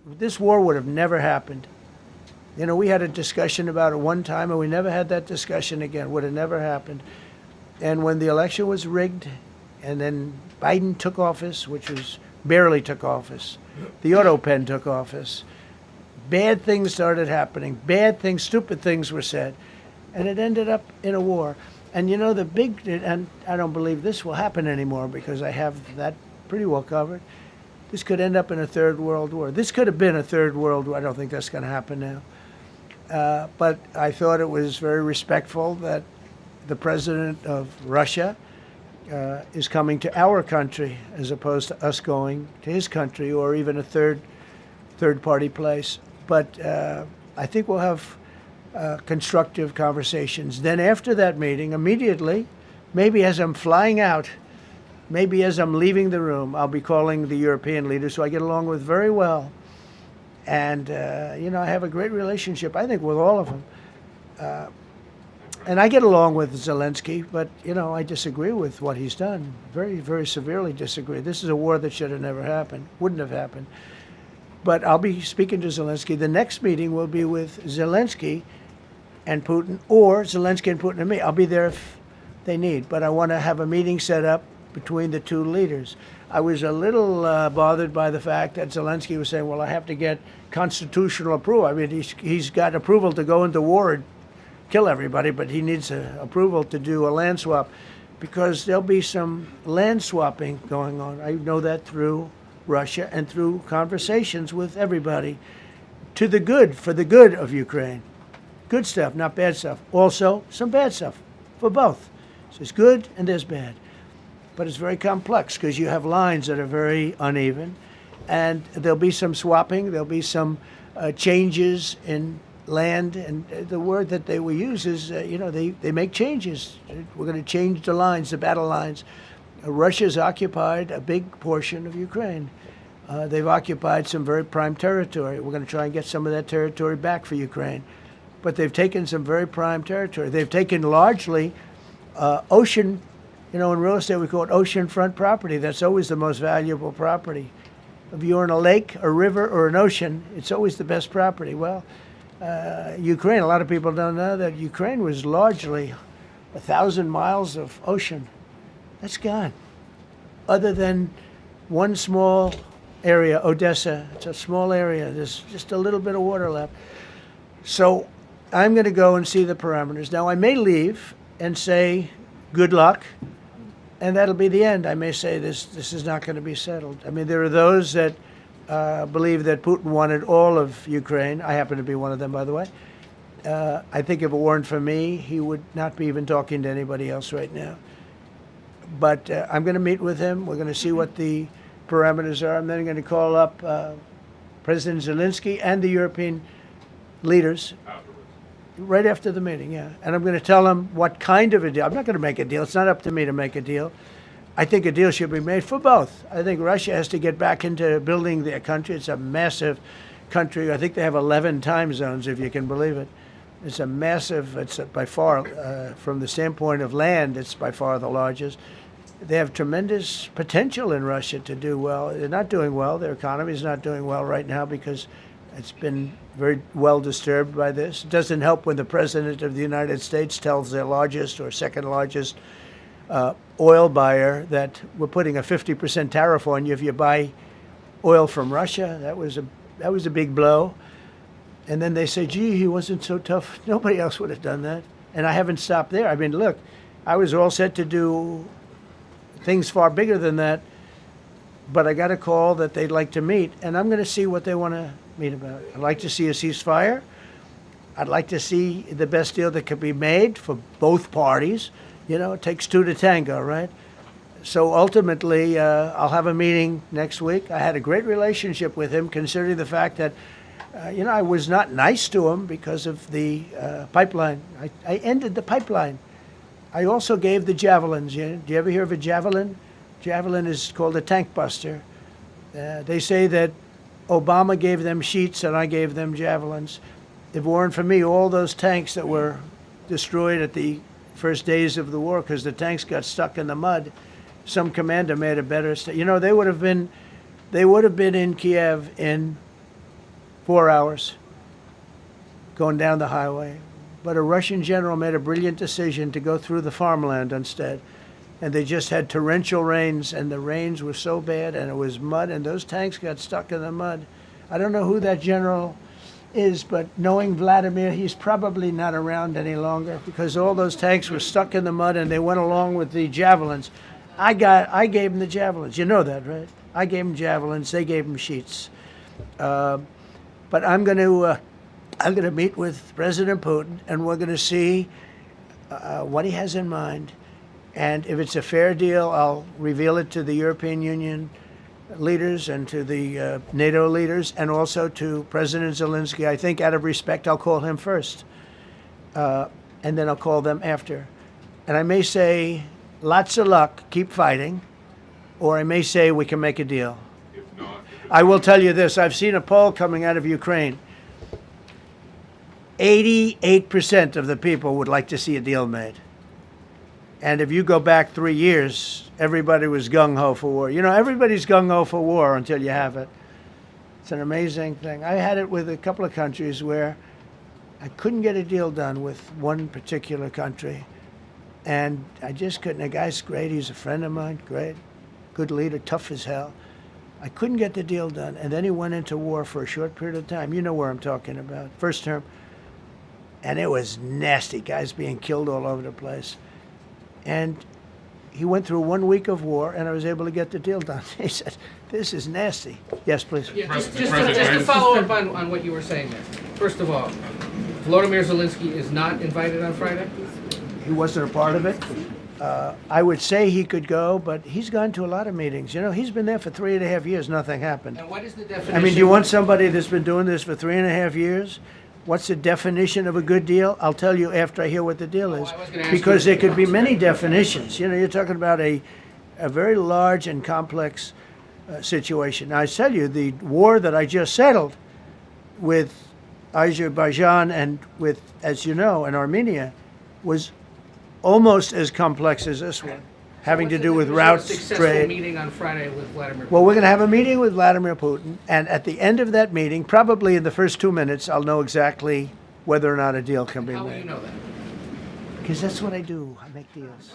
This war would have never happened. You know, we had a discussion about it one time, and we never had that discussion again. Would have never happened. And when the election was rigged, and then Biden took office, which was barely took office, the auto pen took office, bad things started happening. Bad things, stupid things were said, and it ended up in a war. And you know, and I don't believe this will happen anymore because I have that pretty well covered. This could end up in a third world war. This could have been a third world war. I don't think that's going to happen now. But I thought it was very respectful that the president of Russia is coming to our country as opposed to us going to his country or even a third party place. But I think we'll have constructive conversations. Then after that meeting, immediately, maybe as I'm flying out, maybe as I'm leaving the room, I'll be calling the European leaders who I get along with very well. And, you know, I have a great relationship, I think, with all of them. And I get along with Zelenskyy, but, you know, I disagree with what he's done. Very, very severely disagree. This is a war that should have never happened, wouldn't have happened. But I'll be speaking to Zelenskyy. The next meeting will be with Zelenskyy and Putin, or Zelenskyy and Putin and me. I'll be there if they need. But I want to have a meeting set up between the two leaders. I was a little bothered by the fact that Zelenskyy was saying, well, I have to get constitutional approval. I mean, he's got approval to go into war and kill everybody, but he needs approval to do a land swap because there'll be some land swapping going on. I know that through Russia and through conversations with everybody to the good, for the good of Ukraine. Good stuff, not bad stuff. Also, some bad stuff for both. So there's good and there's bad. But it's very complex because you have lines that are very uneven. And there'll be some swapping. There'll be some changes in land. And the word that they will use is, you know, they make changes. We're going to change the lines, the battle lines. Russia's occupied a big portion of Ukraine. They've occupied some very prime territory. We're going to try and get some of that territory back for Ukraine. But they've taken some very prime territory. They've taken largely ocean, you know, in real estate we call it oceanfront property. That's always the most valuable property. If you're in a lake, a river, or an ocean, it's always the best property. Well, Ukraine, a lot of people don't know that Ukraine was largely 1,000 miles of ocean. That's gone. Other than one small area, Odessa, it's a small area. There's just a little bit of water left. So I'm going to go and see the parameters. Now, I may leave and say, good luck, and that'll be the end. I may say this is not going to be settled. I mean, there are those that believe that Putin wanted all of Ukraine. I happen to be one of them, by the way. I think if it weren't for me, he would not be even talking to anybody else right now. But I'm going to meet with him. We're going to see what the parameters are. I'm then going to call up President Zelenskyy and the European leaders right after the meeting, yeah. And I'm going to tell them what kind of a deal. I'm not going to make a deal. It's not up to me to make a deal. I think a deal should be made for both. I think Russia has to get back into building their country. It's a massive country. I think they have 11 time zones, if you can believe it. It's a massive, it's by far, from the standpoint of land, it's by far the largest. They have tremendous potential in Russia to do well. They're not doing well. Their economy is not doing well right now because it's been very well disturbed by this. It doesn't help when the President of the United States tells their largest or second largest oil buyer that we're putting a 50% tariff on you if you buy oil from Russia. That was a big blow. And then they say, gee, he wasn't so tough. Nobody else would have done that. And I haven't stopped there. I mean, look, I was all set to do things far bigger than that, but I got a call that they'd like to meet, and I'm going to see what they want to meet about. I'd like to see a ceasefire. I'd like to see the best deal that could be made for both parties. You know, it takes two to tango, right? So ultimately, I'll have a meeting next week. I had a great relationship with him, considering the fact that, you know, I was not nice to him because of the pipeline. I ended the pipeline. I also gave the javelins. Do you ever hear of a javelin? Javelin is called a tank buster. They say that Obama gave them sheets and I gave them javelins. If it weren't for me, all those tanks that were destroyed at the first days of the war because the tanks got stuck in the mud, some commander made a better you know, they would have been in Kiev in 4 hours going down the highway. But a Russian general made a brilliant decision to go through the farmland instead. And they just had torrential rains, and the rains were so bad, and it was mud, and those tanks got stuck in the mud. I don't know who that general is, but knowing Vladimir, he's probably not around any longer because all those tanks were stuck in the mud, and they went along with the javelins. I gave them the javelins. You know that, right? I gave them javelins. They gave them sheets. But I'm going to meet with President Putin, and we're going to see what he has in mind. And if it's a fair deal, I'll reveal it to the European Union leaders and to the NATO leaders and also to President Zelenskyy. I think out of respect, I'll call him first. And then I'll call them after. And I may say, lots of luck, keep fighting. Or I may say, we can make a deal. If not, I will tell you this. I've seen a poll coming out of Ukraine. 88% of the people would like to see a deal made. And if you go back 3 years, everybody was gung-ho for war. You know, everybody's gung-ho for war until you have it. It's an amazing thing. I had it with a couple of countries where I couldn't get a deal done with one particular country. And I just couldn't. The guy's great. He's a friend of mine. Great. Good leader. Tough as hell. I couldn't get the deal done. And then he went into war for a short period of time. You know where I'm talking about. First term. And it was nasty. Guys being killed all over the place. And he went through 1 week of war, and I was able to get the deal done. He said, this is nasty. Yes, please. Yeah, just to follow up on what you were saying there. First of all, Volodymyr Zelenskyy is not invited on Friday? He wasn't a part of it. I would say he could go, but he's gone to a lot of meetings. You know, he's been there for 3.5 years. Nothing happened. And what is the definition? I mean, do you want somebody that's been doing this for 3.5 years? What's the definition of a good deal? I'll tell you after I hear what the deal is. Because there could be many definitions. You know, you're talking about a very large and complex situation. Now, I tell you, the war that I just settled with Azerbaijan and with, as you know, and Armenia was almost as complex as this one, having to do with routes, trade. Meeting on Friday with Vladimir Putin. Well, we're going to have a meeting with Vladimir Putin, and at the end of that meeting, probably in the first 2 minutes, I'll know exactly whether or not a deal can be made. How will you know that? Because that's what I do. I make deals.